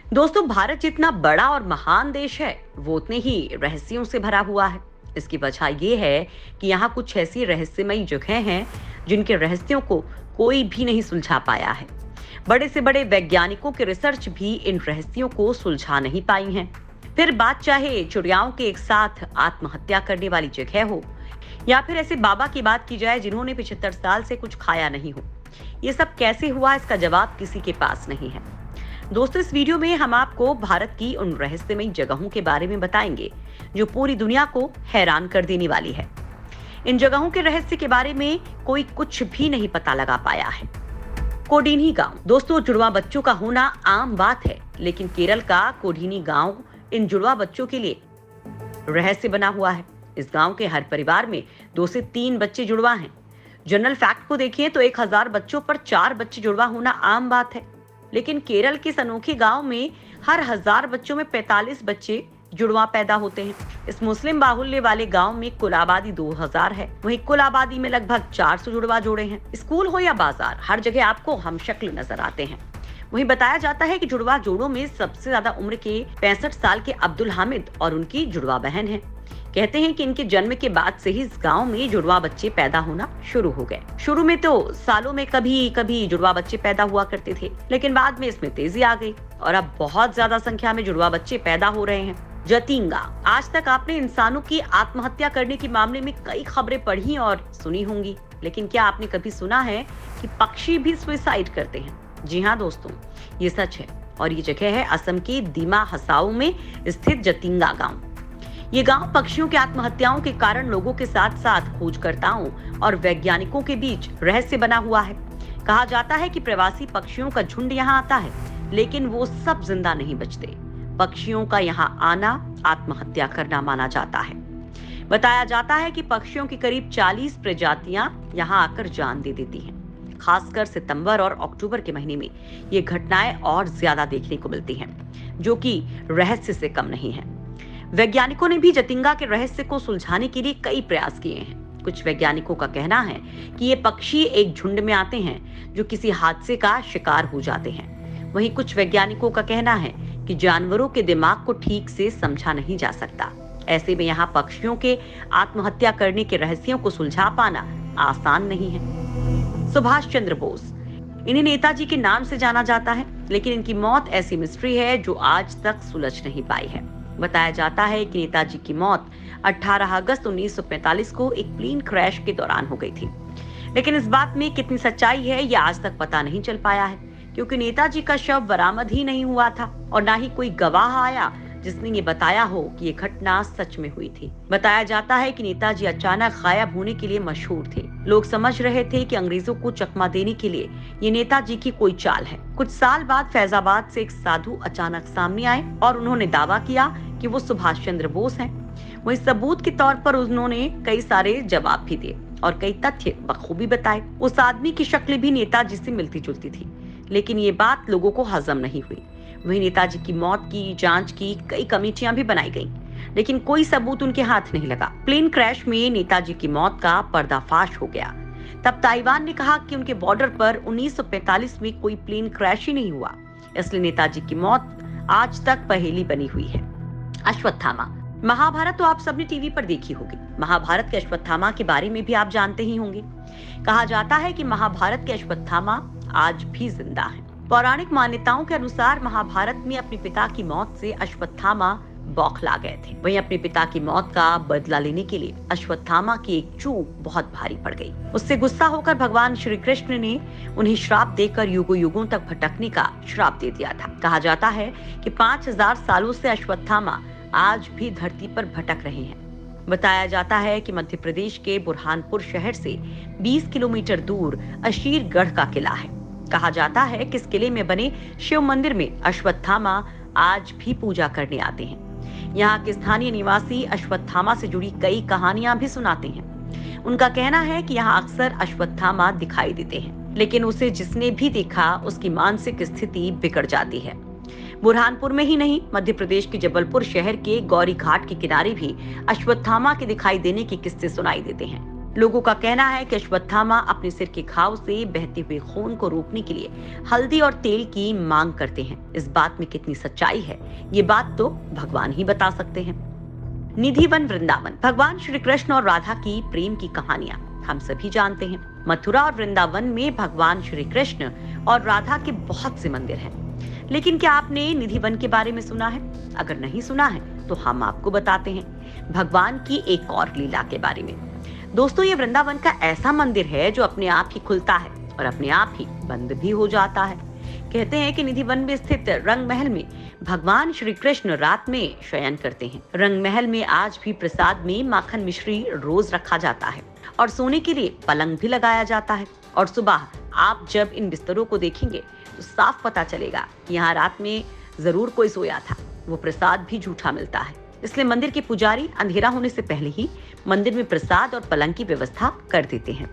दोस्तों, भारत जितना बड़ा और महान देश है, वो उतने ही रहस्यों से भरा हुआ है। इसकी वजह ये है कि यहाँ कुछ ऐसी रहस्यमयी जगह हैं जिनके रहस्यों को कोई भी नहीं सुलझा पाया है। बड़े से बड़े वैज्ञानिकों के रिसर्च भी इन रहस्यों को सुलझा नहीं पाई हैं। फिर बात चाहे चिड़ियाओं के एक साथ आत्महत्या करने वाली जगह हो, या फिर ऐसे बाबा की बात की जाए जिन्होंने 75 साल से कुछ खाया नहीं हो। ये सब कैसे हुआ, इसका जवाब किसी के पास नहीं है। दोस्तों, इस वीडियो में हम आपको भारत की उन रहस्यमयी जगहों के बारे में बताएंगे जो पूरी दुनिया को हैरान कर देने वाली है। इन जगहों के रहस्य के बारे में कोई कुछ भी नहीं पता लगा पाया है। कोडीनी गांव। दोस्तों, जुड़वा बच्चों का होना आम बात है, लेकिन केरल का कोडीनी गांव इन जुड़वा बच्चों के लिए रहस्य बना हुआ है। इस गांव के हर परिवार में 2 से 3 बच्चे जुड़वा हैं। जनरल फैक्ट को देखें तो 1000 बच्चों पर 4 बच्चे जुड़वा होना आम बात है, लेकिन केरल के इस अनोखे गांव में हर 1000 बच्चों में 45 बच्चे जुड़वा पैदा होते हैं। इस मुस्लिम बाहुल्य वाले गांव में कुल आबादी 2000 है। वहीं कुल आबादी में लगभग 400 जुड़वा जोड़े हैं। स्कूल हो या बाजार, हर जगह आपको हमशक्ल नजर आते हैं। वहीं बताया जाता है कि जुड़वा जोड़ों में सबसे ज्यादा उम्र के 65 साल के अब्दुल हामिद और उनकी जुड़वा बहन है। कहते हैं कि इनके जन्म के बाद से ही इस गांव में जुड़वा बच्चे पैदा होना शुरू हो गए। शुरू में तो सालों में कभी कभी जुड़वा बच्चे पैदा हुआ करते थे, लेकिन बाद में इसमें तेजी आ गई और अब बहुत ज्यादा संख्या में जुड़वा बच्चे पैदा हो रहे हैं। जतिंगा। आज तक आपने इंसानों की आत्महत्या करने के मामले में कई खबरें पढ़ी और सुनी होंगी, लेकिन क्या आपने कभी सुना है कि पक्षी भी सुसाइड करते हैं? जी हाँ दोस्तों, ये सच है और ये जगह है असम के दीमा हसाऊ में स्थित जतिंगा गाँव। ये गांव पक्षियों की आत्महत्याओं के कारण लोगों के साथ साथ खोजकर्ताओं और वैज्ञानिकों के बीच रहस्य बना हुआ है। कहा जाता है कि प्रवासी पक्षियों का झुंड यहाँ आता है, लेकिन वो सब जिंदा नहीं बचते। पक्षियों का यहाँ आना आत्महत्या करना माना जाता है। बताया जाता है कि पक्षियों की करीब 40 प्रजातियां यहाँ आकर जान दे देती हैं। खासकर सितंबर और अक्टूबर के महीने में ये घटनाएं और ज्यादा देखने को मिलती हैं, जो कि रहस्य से कम नहीं है। वैज्ञानिकों ने भी जतिंगा के रहस्य को सुलझाने के लिए कई प्रयास किए हैं। कुछ वैज्ञानिकों का कहना है कि ये पक्षी एक झुंड में आते हैं जो किसी हादसे का शिकार हो जाते हैं। वहीं कुछ वैज्ञानिकों का कहना है कि जानवरों के दिमाग को ठीक से समझा नहीं जा सकता। ऐसे में यहाँ पक्षियों के आत्महत्या करने के रहस्यों को सुलझा पाना आसान नहीं है। सुभाष चंद्र बोस। इन्हें नेताजी के नाम से जाना जाता है, लेकिन इनकी मौत ऐसी मिस्ट्री है जो आज तक सुलझ नहीं पाई है। बताया जाता है कि नेताजी की मौत 18 अगस्त 1945 को एक प्लेन क्रैश के दौरान हो गई थी, लेकिन इस बात में कितनी सच्चाई है यह आज तक पता नहीं चल पाया है, क्योंकि नेताजी का शव बरामद ही नहीं हुआ था और ना ही कोई गवाह आया जिसने ये बताया हो कि ये घटना सच में हुई थी। बताया जाता है कि नेताजी अचानक गायब होने के लिए मशहूर थे। लोग समझ रहे थे कि अंग्रेजों को चकमा देने के लिए ये नेताजी की कोई चाल है। कुछ साल बाद फैजाबाद से एक साधु अचानक सामने आए और उन्होंने दावा किया कि वो सुभाष चंद्र बोस हैं। वही सबूत के तौर पर उन्होंने कई सारे जवाब भी दिए और कई तथ्य बखूबी बताए। उस आदमी की शक्ल भी नेताजी से मिलती जुलती थी, लेकिन ये बात लोगों को हजम नहीं हुई। वही नेताजी की मौत की जांच की कई कमेटियां भी बनाई गईं, लेकिन कोई सबूत उनके हाथ नहीं लगा। प्लेन क्रैश में नेताजी की मौत का पर्दाफाश हो गया। तब ताइवान ने कहा कि उनके बॉर्डर पर 1945 में कोई प्लेन क्रैश ही नहीं हुआ, इसलिए नेताजी की मौत आज तक पहेली बनी हुई है। अश्वत्थामा। महाभारत तो आप सबने टीवी पर देखी होगी। महाभारत के अश्वत्थामा के बारे में भी आप जानते ही होंगे। कहा जाता है कि महाभारत के अश्वत्थामा आज भी जिंदा हैं। पौराणिक मान्यताओं के अनुसार महाभारत में अपने पिता की मौत से अश्वत्थामा बौखला गए थे। वहीं अपने पिता की मौत का बदला लेने के लिए अश्वत्थामा की एक चूक बहुत भारी पड़ गई। उससे गुस्सा होकर भगवान श्री कृष्ण ने उन्हें श्राप देकर युगों युगों तक भटकने का श्राप दे दिया था। कहा जाता है कि 5000 सालों से अश्वत्थामा आज भी धरती पर भटक रहे हैं। बताया जाता है कि मध्य प्रदेश के बुरहानपुर शहर से 20 किलोमीटर दूर अशीरगढ़ का किला है। कहा जाता है कि इस किले में बने शिव मंदिर में अश्वत्थामा आज भी पूजा करने आते हैं। यहाँ के स्थानीय निवासी अश्वत्थामा से जुड़ी कई कहानियां भी सुनाते हैं। उनका कहना है कि यहाँ अक्सर अश्वत्थामा दिखाई देते हैं, लेकिन उसे जिसने भी देखा उसकी मानसिक स्थिति बिगड़ जाती है। बुरहानपुर में ही नहीं, मध्य प्रदेश के जबलपुर शहर के गौरी घाट के किनारे भी अश्वत्थामा के दिखाई देने के किस्से सुनाई देते हैं। लोगों का कहना है कि अश्वत्थामा अपने सिर के घाव से बहते हुए खून को रोकने के लिए हल्दी और तेल की मांग करते हैं। इस बात में कितनी सच्चाई है, ये बात तो भगवान ही बता सकते हैं। निधिवन वृंदावन। भगवान श्री कृष्ण और राधा की प्रेम की कहानियां हम सभी जानते हैं। मथुरा और वृंदावन में भगवान श्री कृष्ण और राधा के बहुत से मंदिर हैं। लेकिन क्या आपने निधिवन के बारे में सुना है? अगर नहीं सुना है तो हम आपको बताते हैं भगवान की एक और लीला के बारे में। दोस्तों, ये वृंदावन का ऐसा मंदिर है जो अपने आप ही खुलता है और अपने आप ही बंद भी हो जाता है। कहते हैं कि निधिवन में स्थित रंग महल में भगवान श्री कृष्ण रात में शयन करते हैं। रंग महल में आज भी प्रसाद में माखन मिश्री रोज रखा जाता है और सोने के लिए पलंग भी लगाया जाता है। और सुबह आप जब इन बिस्तरों को देखेंगे तो साफ पता चलेगा कि यहाँ रात में जरूर कोई सोया था। वो प्रसाद भी झूठा मिलता है, इसलिए मंदिर के पुजारी अंधेरा होने से पहले ही मंदिर में प्रसाद और पलंग की व्यवस्था कर देते हैं।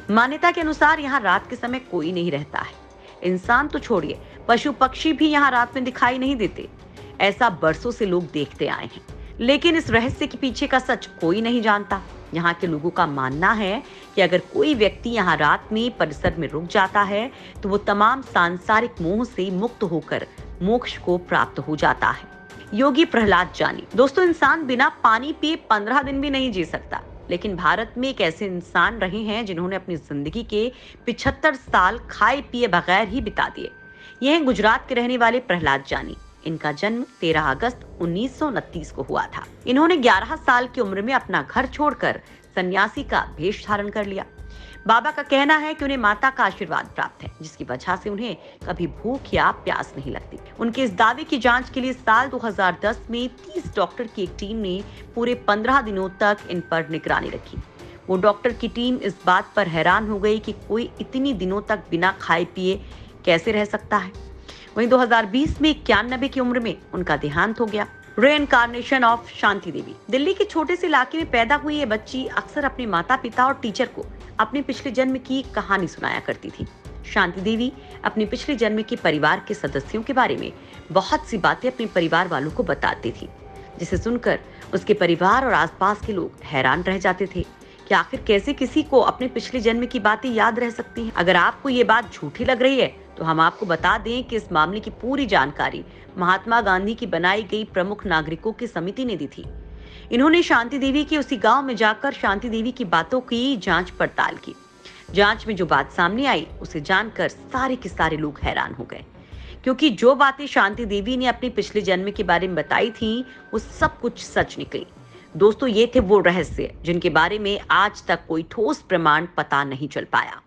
मान्यता के अनुसार यहाँ रात के समय कोई नहीं रहता है। इंसान तो छोड़िए, पशु पक्षी भी यहाँ रात में दिखाई नहीं देते। ऐसा बरसों से लोग देखते आए हैं, लेकिन इस रहस्य के पीछे का सच कोई नहीं जानता। यहाँ के लोगों का मानना है कि अगर कोई व्यक्ति यहाँ रात में परिसर में रुक जाता है तो वो तमाम सांसारिक मोह से मुक्त होकर मोक्ष को प्राप्त हो जाता है। योगी प्रहलाद जानी। दोस्तों, इंसान बिना पानी पिए 15 दिन भी नहीं जी सकता, लेकिन भारत में एक ऐसे इंसान रहे हैं जिन्होंने अपनी जिंदगी के 75 साल खाए पिए बगैर ही बिता दिए। ये हैं गुजरात के रहने वाले प्रहलाद जानी। इनका जन्म 13 अगस्त 1929 को हुआ था। इन्होंने 11 साल की उम्र में अपना घर छोड़कर सन्यासी का भेष धारण कर लिया। बाबा का कहना है कि उन्हें माता का आशीर्वाद प्राप्त है, जिसकी वजह से उन्हें कभी भूख या प्यास नहीं लगती। उनके इस दावे की जांच के लिए साल 2010 में 30 डॉक्टर की एक टीम ने पूरे 15 दिनों तक इन पर निगरानी रखी। वो डॉक्टर की टीम इस बात पर हैरान हो गई कि कोई इतनी दिनों तक बिना खाए पिए कैसे रह सकता है। वहीं 2020 में 91 की उम्र में उनका देहांत हो गया। Reincarnation of Shanti Devi. दिल्ली के छोटे से इलाके में पैदा हुई ये बच्ची अक्सर अपने माता पिता और टीचर को अपने पिछले जन्म की कहानी सुनाया करती थी। शांति देवी अपने पिछले जन्म के परिवार के सदस्यों के बारे में बहुत सी बातें अपने परिवार वालों को बताती थी, जिसे सुनकर उसके परिवार और आसपास के लोग हैरान रह जाते थे कि आखिर कैसे किसी को अपने पिछले जन्म की बातें याद रह सकती हैं। अगर आपको ये बात झूठी लग रही है तो हम आपको बता दें कि इस मामले की पूरी जानकारी महात्मा गांधी की बनाई गई प्रमुख नागरिकों की समिति ने दी थी। इन्होंने शांति देवी के उसी गांव में जाकर शांति देवी की बातों की जांच पड़ताल की। जांच में जो बात सामने आई उसे जानकर सारे के सारे लोग हैरान हो गए, क्योंकि जो बातें शांति देवी ने अपने पिछले जन्म के बारे में बताई थी वो सब कुछ सच निकली। दोस्तों, ये थे वो रहस्य जिनके बारे में आज तक कोई ठोस प्रमाण पता नहीं चल पाया।